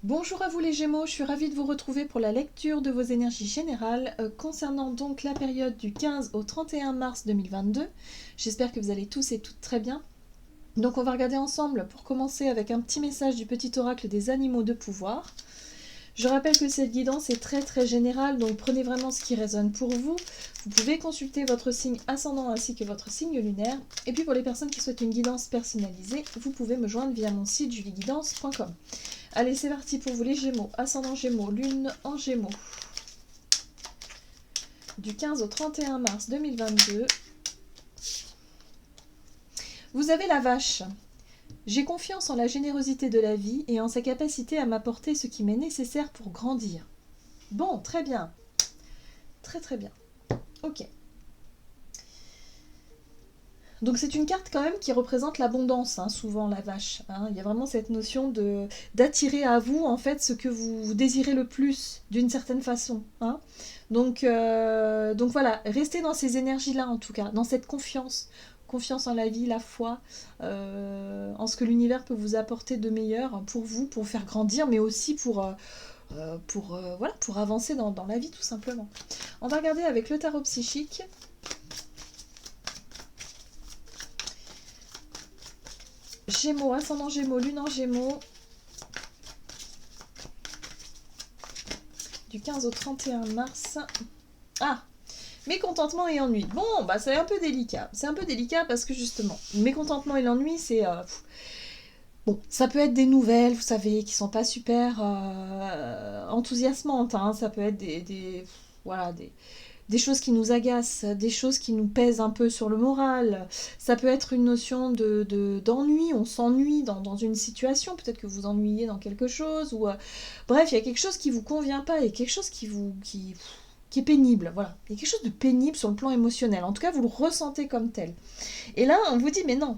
Bonjour à vous les Gémeaux, je suis ravie de vous retrouver pour la lecture de vos énergies générales concernant donc la période du 15 au 31 mars 2022. J'espère que vous allez tous et toutes très bien. Donc on va regarder ensemble pour commencer avec un petit message du petit oracle des animaux de pouvoir. Je rappelle que cette guidance est très générale, donc prenez vraiment ce qui résonne pour vous. Vous pouvez consulter votre signe ascendant ainsi que votre signe lunaire. Et puis pour les personnes qui souhaitent une guidance personnalisée, vous pouvez me joindre via mon site julieguidance.com. Allez, c'est parti pour vous les Gémeaux, ascendant Gémeaux, lune en Gémeaux. Du 15 au 31 mars 2022. Vous avez la vache. J'ai confiance en la générosité de la vie et en sa capacité à m'apporter ce qui m'est nécessaire pour grandir. Bon, très bien. Très bien. Ok. Donc c'est une carte quand même qui représente l'abondance, hein, souvent la vache. Hein. Il y a vraiment cette notion d'attirer à vous en fait ce que vous désirez le plus d'une certaine façon. Hein. Donc voilà, restez dans ces énergies-là en tout cas, dans cette confiance. Confiance en la vie, la foi, en ce que l'univers peut vous apporter de meilleur pour vous, pour vous faire grandir, mais aussi pour avancer dans la vie tout simplement. On va regarder avec le tarot psychique. Gémeaux, ascendant Gémeaux, lune en Gémeaux. Du 15 au 31 mars. Ah, mécontentement et ennui. Bon, bah c'est un peu délicat. C'est un peu délicat parce que justement, mécontentement et l'ennui, c'est... bon, ça peut être des nouvelles, vous savez, qui sont pas super enthousiasmantes. Hein. Ça peut être voilà, des choses qui nous agacent, des choses qui nous pèsent un peu sur le moral. Ça peut être une notion d'ennui, on s'ennuie dans une situation, peut-être que vous ennuyez dans quelque chose, ou bref, il y a quelque chose qui vous convient pas, et quelque chose qui est pénible, voilà. Il y a quelque chose de pénible sur le plan émotionnel, en tout cas vous le ressentez comme tel. Et là, on vous dit, mais non,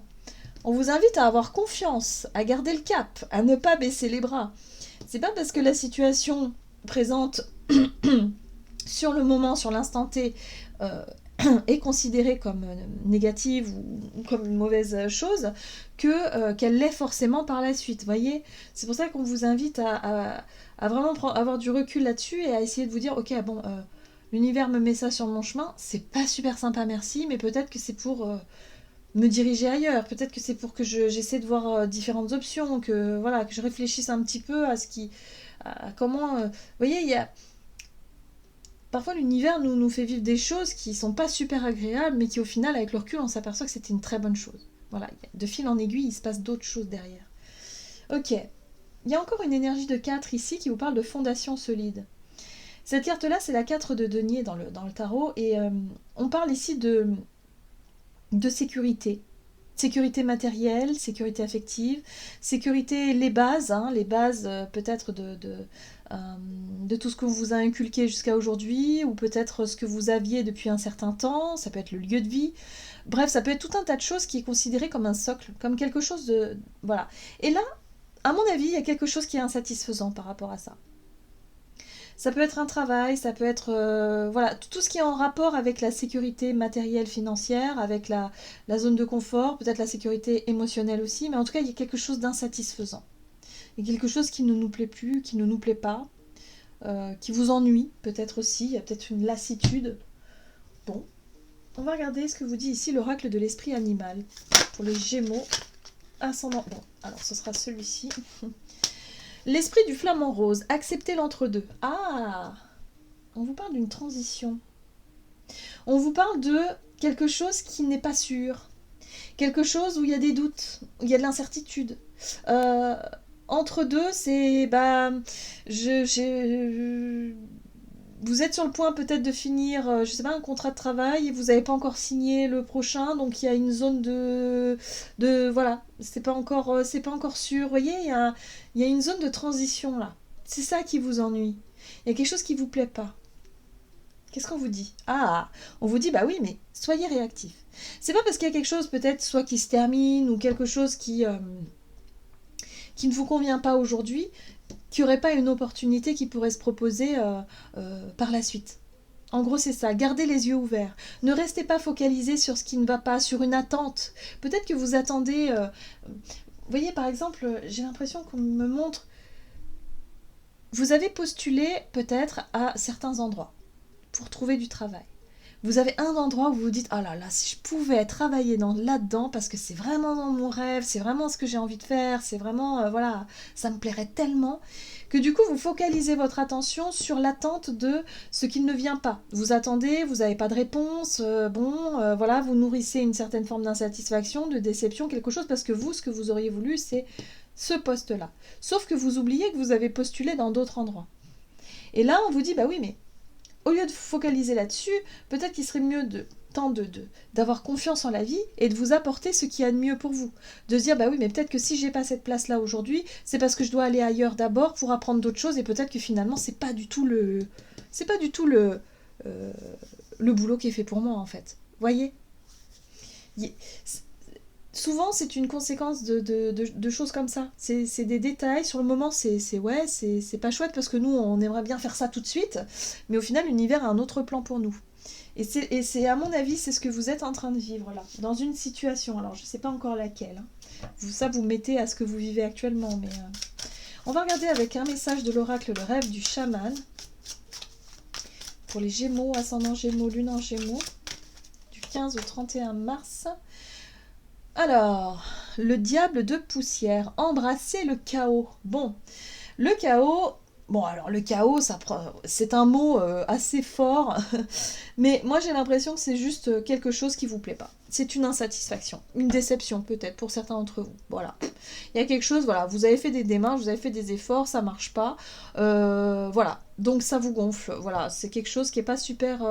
on vous invite à avoir confiance, à garder le cap, à ne pas baisser les bras. C'est pas parce que la situation présente sur le moment, sur l'instant T, est considérée comme négative ou comme une mauvaise chose, qu'elle l'est forcément par la suite. Voyez, c'est pour ça qu'on vous invite à vraiment avoir du recul là-dessus et à essayer de vous dire, ok, bon, l'univers me met ça sur mon chemin, c'est pas super sympa, merci, mais peut-être que c'est pour me diriger ailleurs, peut-être que c'est pour que j'essaie de voir différentes options, que voilà, que je réfléchisse un petit peu à comment, vous voyez, il y a parfois l'univers nous fait vivre des choses qui sont pas super agréables, mais qui au final, avec le recul, on s'aperçoit que c'était une très bonne chose. Voilà, de fil en aiguille, il se passe d'autres choses derrière. Ok, il y a encore une énergie de 4 ici qui vous parle de fondation solide. Cette carte-là, c'est la 4 de denier dans le tarot, et on parle ici de sécurité. Sécurité matérielle, sécurité affective, sécurité, les bases peut-être de tout ce qu'on vous a inculqué jusqu'à aujourd'hui, ou peut-être ce que vous aviez depuis un certain temps, ça peut être le lieu de vie. Bref, ça peut être tout un tas de choses qui est considéré comme un socle, comme quelque chose de... Voilà. Et là, à mon avis, il y a quelque chose qui est insatisfaisant par rapport à ça. Ça peut être un travail, ça peut être voilà, tout ce qui est en rapport avec la sécurité matérielle financière, avec la zone de confort, peut-être la sécurité émotionnelle aussi, mais en tout cas il y a quelque chose d'insatisfaisant. Il y a quelque chose qui ne nous plaît plus, qui ne nous plaît pas, qui vous ennuie peut-être aussi, il y a peut-être une lassitude. Bon, on va regarder ce que vous dit ici l'oracle de l'esprit animal pour les Gémeaux ascendant. Bon, alors ce sera celui-ci. L'esprit du flamant rose, acceptez l'entre-deux. Ah, on vous parle d'une transition. On vous parle de quelque chose qui n'est pas sûr. Quelque chose où il y a des doutes, où il y a de l'incertitude. Entre deux, c'est... vous êtes sur le point peut-être de finir, je sais pas, un contrat de travail et vous n'avez pas encore signé le prochain, donc il y a une zone voilà, c'est pas encore sûr. Vous voyez, il y a une zone de transition là. C'est ça qui vous ennuie. Il y a quelque chose qui vous plaît pas. Qu'est-ce qu'on vous dit? Ah, on vous dit, bah oui, mais soyez réactif. C'est pas parce qu'il y a quelque chose peut-être soit qui se termine ou quelque chose qui ne vous convient pas aujourd'hui, qu'il n'y aurait pas une opportunité qui pourrait se proposer par la suite. En gros, c'est ça. Gardez les yeux ouverts. Ne restez pas focalisé sur ce qui ne va pas, sur une attente. Peut-être que vous attendez... vous voyez, par exemple, j'ai l'impression qu'on me montre vous avez postulé peut-être à certains endroits pour trouver du travail. Vous avez un endroit où vous vous dites, oh là là, si je pouvais travailler là-dedans, parce que c'est vraiment mon rêve, c'est vraiment ce que j'ai envie de faire, c'est vraiment, voilà, ça me plairait tellement, que du coup, vous focalisez votre attention sur l'attente de ce qui ne vient pas. Vous attendez, vous n'avez pas de réponse, voilà, vous nourrissez une certaine forme d'insatisfaction, de déception, quelque chose, parce que vous, ce que vous auriez voulu, c'est ce poste-là. Sauf que vous oubliez que vous avez postulé dans d'autres endroits. Et là, on vous dit, bah oui, mais au lieu de vous focaliser là-dessus, peut-être qu'il serait mieux d'avoir confiance en la vie et de vous apporter ce qu'il y a de mieux pour vous. De se dire, bah oui, mais peut-être que si j'ai pas cette place-là aujourd'hui, c'est parce que je dois aller ailleurs d'abord pour apprendre d'autres choses et peut-être que finalement, c'est pas du tout le boulot qui est fait pour moi, en fait. Voyez. Souvent, c'est une conséquence de choses comme ça. C'est des détails. Sur le moment, c'est pas chouette parce que nous, on aimerait bien faire ça tout de suite. Mais au final, l'univers a un autre plan pour nous. Et c'est à mon avis, c'est ce que vous êtes en train de vivre là. Dans une situation. Alors, je sais pas encore laquelle. Hein. Vous mettez à ce que vous vivez actuellement. Mais on va regarder avec un message de l'oracle, le rêve du chaman. Pour les Gémeaux, ascendant Gémeaux, lune en Gémeaux. Du 15 au 31 mars. Alors, le diable de poussière, embrasser le chaos. Bon, le chaos, alors le chaos, c'est un mot assez fort, mais moi j'ai l'impression que c'est juste quelque chose qui vous plaît pas. C'est une insatisfaction, une déception peut-être pour certains d'entre vous. Voilà, il y a quelque chose, voilà, vous avez fait des démarches, vous avez fait des efforts, ça marche pas, voilà, donc ça vous gonfle. Voilà, c'est quelque chose qui est pas super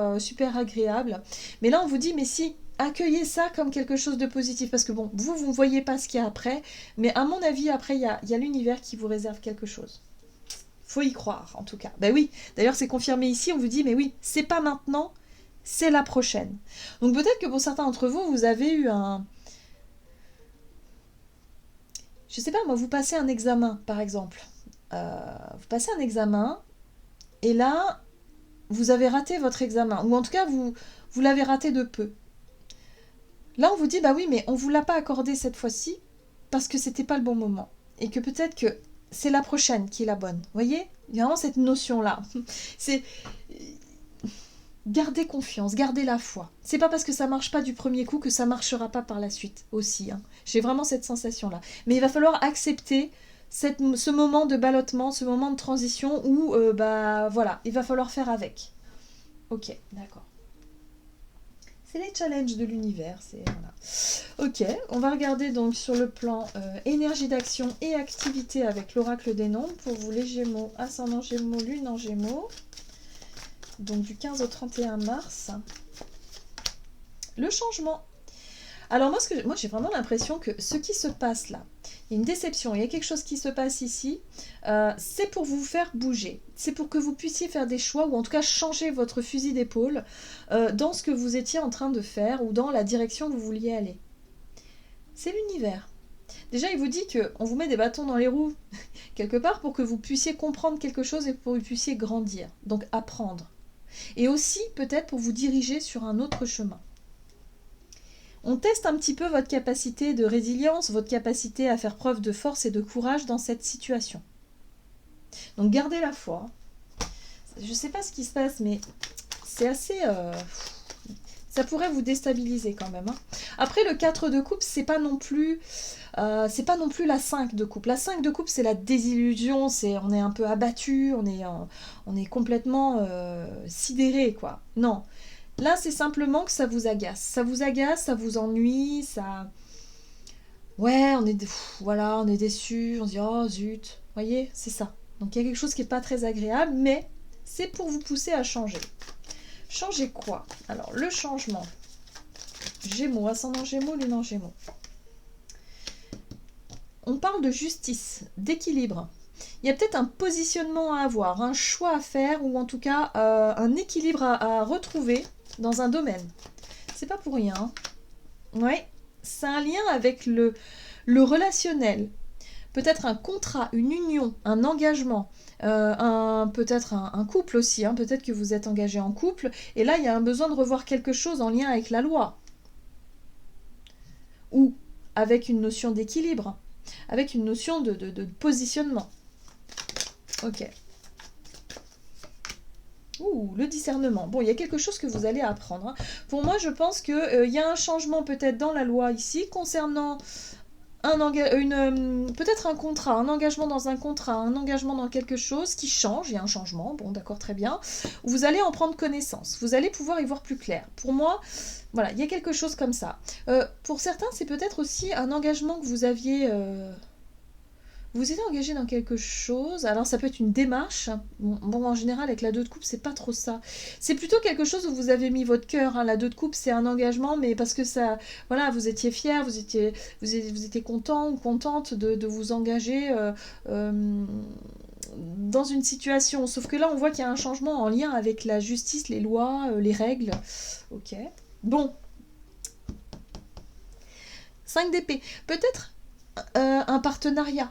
agréable. Mais là on vous dit, mais si. Accueillez ça comme quelque chose de positif, parce que bon, vous ne voyez pas ce qu'il y a après, mais à mon avis, après, il y a l'univers qui vous réserve quelque chose. Faut y croire, en tout cas. Ben oui, d'ailleurs, c'est confirmé ici, on vous dit, mais oui, c'est pas maintenant, c'est la prochaine. Donc peut-être que pour certains d'entre vous, vous avez eu un... Je sais pas, moi, vous passez un examen, par exemple. Vous passez un examen, et là, vous avez raté votre examen, ou en tout cas, vous l'avez raté de peu. Là, on vous dit, bah oui, mais on vous l'a pas accordé cette fois-ci parce que c'était pas le bon moment. Et que peut-être que c'est la prochaine qui est la bonne. Vous voyez? Il y a vraiment cette notion-là. C'est garder confiance, garder la foi. C'est pas parce que ça marche pas du premier coup que ça marchera pas par la suite aussi. Hein. J'ai vraiment cette sensation-là. Mais il va falloir accepter ce moment de ballottement, ce moment de transition où, voilà, il va falloir faire avec. Ok, d'accord. C'est les challenges de l'univers, c'est voilà. Ok, on va regarder donc sur le plan énergie d'action et activité avec l'oracle des nombres pour vous les Gémeaux, ascendant Gémeaux, lune en Gémeaux. Donc du 15 au 31 mars. Le changement. Alors moi j'ai vraiment l'impression que ce qui se passe là, il y a une déception, il y a quelque chose qui se passe ici, c'est pour vous faire bouger, c'est pour que vous puissiez faire des choix, ou en tout cas changer votre fusil d'épaule dans ce que vous étiez en train de faire, ou dans la direction que vous vouliez aller. C'est l'univers. Déjà il vous dit qu'on vous met des bâtons dans les roues, quelque part, pour que vous puissiez comprendre quelque chose et pour que vous puissiez grandir, donc apprendre. Et aussi peut-être pour vous diriger sur un autre chemin. On teste un petit peu votre capacité de résilience, votre capacité à faire preuve de force et de courage dans cette situation. Donc gardez la foi. Je ne sais pas ce qui se passe, mais c'est assez... ça pourrait vous déstabiliser quand même. Hein. Après, le 4 de coupe, c'est pas non plus la 5 de coupe. La 5 de coupe, c'est la désillusion, on est un peu abattu, on est complètement sidéré, quoi. Non. Là, c'est simplement que ça vous agace. Ça vous agace, ça vous ennuie, ça... Ouais, on est déçu, on se dit « Oh, zut !» Vous voyez, c'est ça. Donc, il y a quelque chose qui n'est pas très agréable, mais c'est pour vous pousser à changer. Changer quoi? Alors, le changement. Gémeaux, ascendant Gémeaux, lune en Gémeaux. On parle de justice, d'équilibre. Il y a peut-être un positionnement à avoir, un choix à faire, ou en tout cas un équilibre à retrouver dans un domaine. C'est pas pour rien. Ouais, c'est un lien avec le relationnel. Peut-être un contrat, une union, un engagement, peut-être un couple aussi. Hein. Peut-être que vous êtes engagé en couple. Et là, il y a un besoin de revoir quelque chose en lien avec la loi. Ou avec une notion d'équilibre. Avec une notion de positionnement. Ok. Ouh, le discernement. Bon, il y a quelque chose que vous allez apprendre, hein. Pour moi, je pense qu'il y a un changement peut-être dans la loi ici concernant peut-être un contrat, un engagement dans un contrat, un engagement dans quelque chose qui change, il y a un changement, bon d'accord, très bien. Vous allez en prendre connaissance, vous allez pouvoir y voir plus clair. Pour moi, voilà, il y a quelque chose comme ça. Pour certains, c'est peut-être aussi un engagement que vous aviez... Vous êtes engagé dans quelque chose, alors ça peut être une démarche. Bon, en général, avec la 2 de coupe, c'est pas trop ça. C'est plutôt quelque chose où vous avez mis votre cœur, hein. La 2 de coupe, c'est un engagement, mais parce que ça, voilà, vous étiez fier, vous étiez content ou contente de vous engager dans une situation. Sauf que là, on voit qu'il y a un changement en lien avec la justice, les lois, les règles. Ok. Bon, 5 d'épée. Peut-être un partenariat.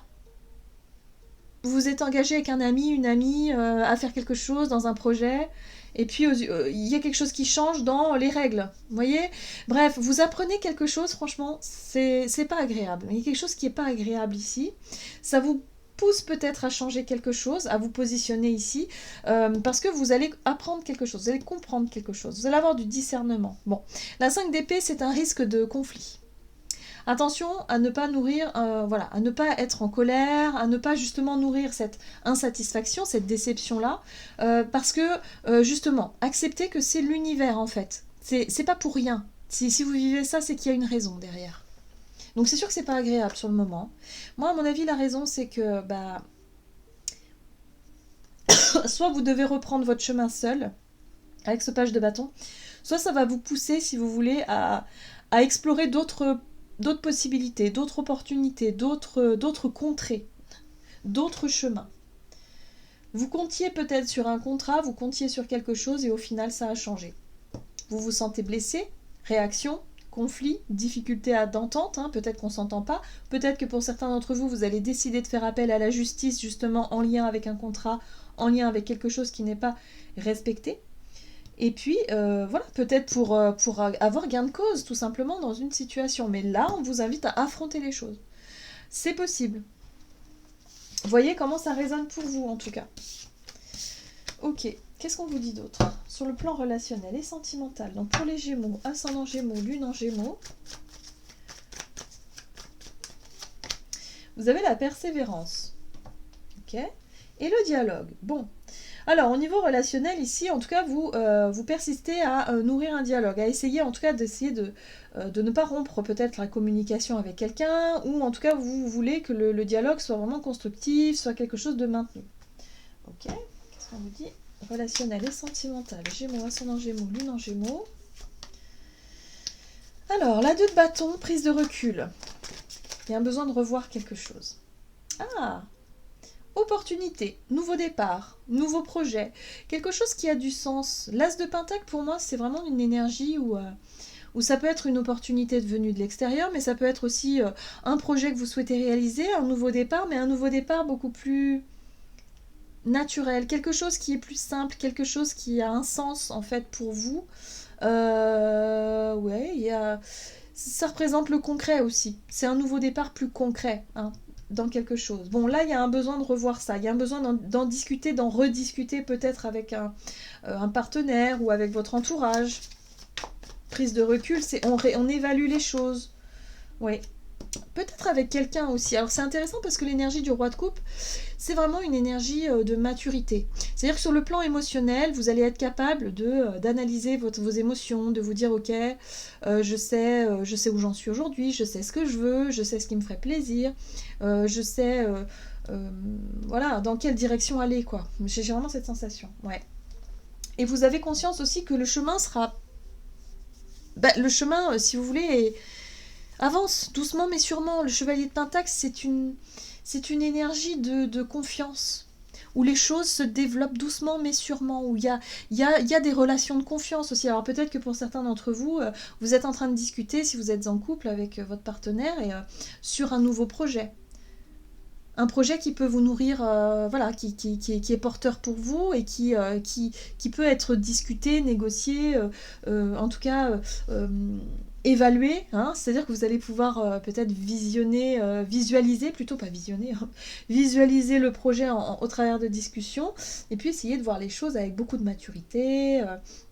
Vous vous êtes engagé avec un ami, une amie, à faire quelque chose dans un projet, et puis il y a quelque chose qui change dans les règles, vous voyez. Bref, vous apprenez quelque chose, franchement, c'est pas agréable. Il y a quelque chose qui est pas agréable ici. Ça vous pousse peut-être à changer quelque chose, à vous positionner ici, parce que vous allez apprendre quelque chose, vous allez comprendre quelque chose, vous allez avoir du discernement. Bon, la 5 d'épée, c'est un risque de conflit. Attention à ne pas nourrir, voilà, à ne pas être en colère, à ne pas justement nourrir cette insatisfaction, cette déception-là, parce que justement, acceptez que c'est l'univers en fait. C'est pas pour rien. Si vous vivez ça, c'est qu'il y a une raison derrière. Donc c'est sûr que c'est pas agréable sur le moment. Moi, à mon avis, la raison, c'est que bah, soit vous devez reprendre votre chemin seul, avec ce page de bâton, soit ça va vous pousser, si vous voulez, à explorer d'autres possibilités, d'autres opportunités, d'autres contrées, d'autres chemins. Vous comptiez peut-être sur un contrat, vous comptiez sur quelque chose et au final ça a changé. Vous vous sentez blessé, réaction, conflit, difficulté d'entente, hein, peut-être qu'on ne s'entend pas, peut-être que pour certains d'entre vous, vous allez décider de faire appel à la justice justement en lien avec un contrat, en lien avec quelque chose qui n'est pas respecté. Et puis, voilà, peut-être pour avoir gain de cause, tout simplement, dans une situation. Mais là, on vous invite à affronter les choses. C'est possible. Voyez comment ça résonne pour vous, en tout cas. Ok, qu'est-ce qu'on vous dit d'autre? Sur le plan relationnel et sentimental, donc pour les Gémeaux, ascendant Gémeaux, lune en Gémeaux, vous avez la persévérance. Ok. Et le dialogue. Bon. Alors, au niveau relationnel, ici, en tout cas, vous persistez à nourrir un dialogue, à essayer, en tout cas, d'essayer de ne pas rompre peut-être la communication avec quelqu'un, ou en tout cas, vous voulez que le dialogue soit vraiment constructif, soit quelque chose de maintenu. Ok, qu'est-ce qu'on vous dit? Relationnel et sentimental, Gémeaux, ascendant Gémeaux, lune en Gémeaux. Alors, la 2 de bâton, prise de recul. Il y a un besoin de revoir quelque chose. Ah! Opportunité, nouveau départ, nouveau projet, quelque chose qui a du sens. L'As de Pentacle, pour moi, c'est vraiment une énergie où ça peut être une opportunité venue de l'extérieur, mais ça peut être aussi un projet que vous souhaitez réaliser, un nouveau départ, mais un nouveau départ beaucoup plus naturel, quelque chose qui est plus simple, quelque chose qui a un sens en fait pour vous. Ouais, ça représente le concret aussi. C'est un nouveau départ plus concret, hein, dans quelque chose. Bon, là, il y a un besoin de revoir ça. Il y a un besoin d'en discuter, d'en rediscuter peut-être avec un partenaire ou avec votre entourage. Prise de recul, c'est on évalue les choses. Oui. Peut-être avec quelqu'un aussi. Alors c'est intéressant parce que l'énergie du roi de coupe, c'est vraiment une énergie de maturité. C'est-à-dire que sur le plan émotionnel, vous allez être capable d'analyser vos émotions, de vous dire ok, je sais où j'en suis aujourd'hui, je sais ce que je veux, je sais ce qui me ferait plaisir, je sais voilà, dans quelle direction aller, quoi. J'ai vraiment cette sensation. Ouais. Et vous avez conscience aussi que le chemin sera... le chemin, si vous voulez, avance doucement mais sûrement. Le chevalier de Pentacle, c'est une énergie de confiance, où les choses se développent doucement mais sûrement, où il y a des relations de confiance aussi. Alors peut-être que pour certains d'entre vous, vous êtes en train de discuter, si vous êtes en couple avec votre partenaire, et sur un nouveau projet. Un projet qui peut vous nourrir, voilà, qui est porteur pour vous et qui peut être discuté, négocié, en tout cas évaluer, hein, c'est-à-dire que vous allez pouvoir peut-être visualiser, plutôt pas visionner, hein, visualiser le projet au travers de discussions, et puis essayer de voir les choses avec beaucoup de maturité,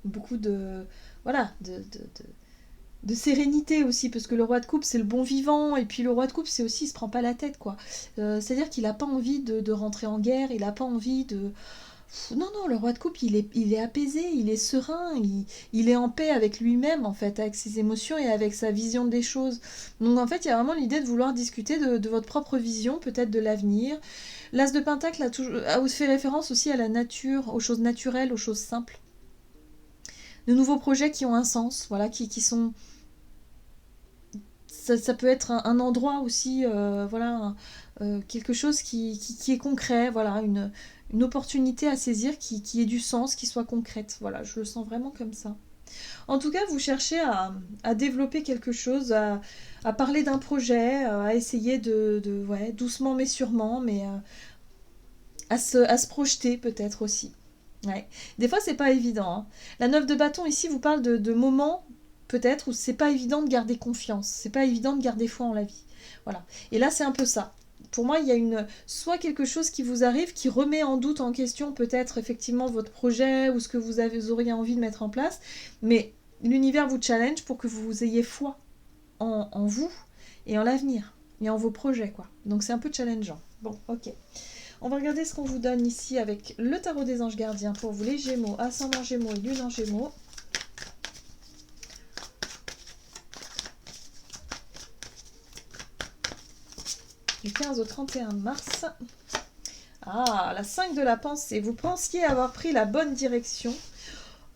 beaucoup de... Voilà, de sérénité aussi, parce que le roi de coupe c'est le bon vivant, et puis le roi de coupe c'est aussi, il se prend pas la tête, quoi. C'est-à-dire qu'il a pas envie de rentrer en guerre, il a pas envie de... Non, non, le roi de coupe, il est apaisé, il est serein, il est en paix avec lui-même, en fait, avec ses émotions et avec sa vision des choses. Donc, en fait, il y a vraiment l'idée de vouloir discuter de votre propre vision, peut-être de l'avenir. L'As de Pentacle a fait référence aussi à la nature, aux choses naturelles, aux choses simples. De nouveaux projets qui ont un sens, voilà, qui sont... Ça peut être un endroit aussi, voilà, quelque chose qui est concret, voilà, une opportunité à saisir qui ait du sens, qui soit concrète. Voilà, je le sens vraiment comme ça. En tout cas, vous cherchez à développer quelque chose, à parler d'un projet, à essayer ouais, doucement mais sûrement, mais à se projeter peut-être aussi. Ouais. Des fois, c'est pas évident, hein. La 9 de bâton ici vous parle de moments, peut-être, où c'est pas évident de garder confiance, c'est pas évident de garder foi en la vie. Voilà. Et là, c'est un peu ça. Pour moi, il y a soit quelque chose qui vous arrive, qui remet en doute, en question, peut-être effectivement votre projet ou ce que vous auriez envie de mettre en place, mais l'univers vous challenge pour que vous ayez foi en vous et en l'avenir et en vos projets, quoi. Donc c'est un peu challengeant. Bon, ok. On va regarder ce qu'on vous donne ici avec le tarot des anges gardiens pour vous les Gémeaux, ascendant Gémeaux et lune en Gémeaux. Du 15 au 31 mars. Ah, la 5 de la pensée. Vous pensiez avoir pris la bonne direction.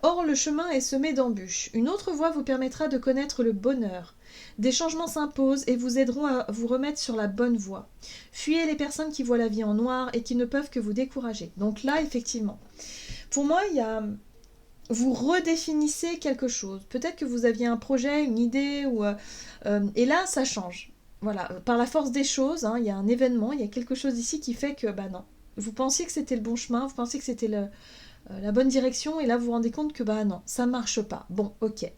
Or, le chemin est semé d'embûches. Une autre voie vous permettra de connaître le bonheur. Des changements s'imposent et vous aideront à vous remettre sur la bonne voie. Fuyez les personnes qui voient la vie en noir et qui ne peuvent que vous décourager. Donc là, effectivement, pour moi, il y a... Vous redéfinissez quelque chose. Peut-être que vous aviez un projet, une idée, et là, ça change. Voilà, par la force des choses, hein, il y a un événement, il y a quelque chose ici qui fait que, bah non, vous pensiez que c'était le bon chemin, vous pensiez que c'était la bonne direction, et là vous vous rendez compte que, bah non, ça marche pas. Bon, ok.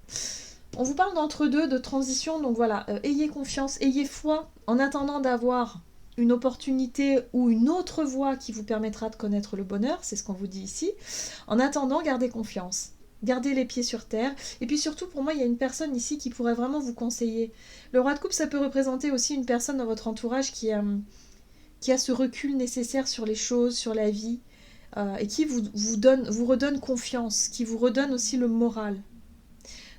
On vous parle d'entre-deux, de transition, donc voilà, ayez confiance, ayez foi, en attendant d'avoir une opportunité ou une autre voie qui vous permettra de connaître le bonheur, c'est ce qu'on vous dit ici. En attendant, gardez confiance. Gardez les pieds sur terre. Et puis surtout, pour moi, il y a une personne ici qui pourrait vraiment vous conseiller. Le roi de coupe, ça peut représenter aussi une personne dans votre entourage qui a ce recul nécessaire sur les choses, sur la vie, et qui vous redonne confiance, qui vous redonne aussi le moral.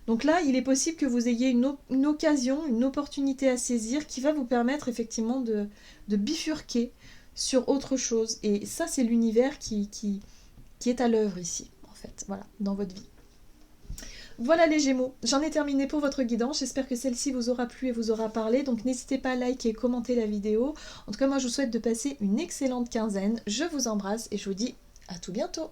Donc là, il est possible que vous ayez une occasion, une opportunité à saisir qui va vous permettre effectivement de bifurquer sur autre chose. Et ça, c'est l'univers qui est à l'œuvre ici, en fait, voilà, dans votre vie. Voilà les Gémeaux, j'en ai terminé pour votre guidance, j'espère que celle-ci vous aura plu et vous aura parlé, donc n'hésitez pas à liker et commenter la vidéo. En tout cas, moi je vous souhaite de passer une excellente quinzaine, je vous embrasse et je vous dis à tout bientôt.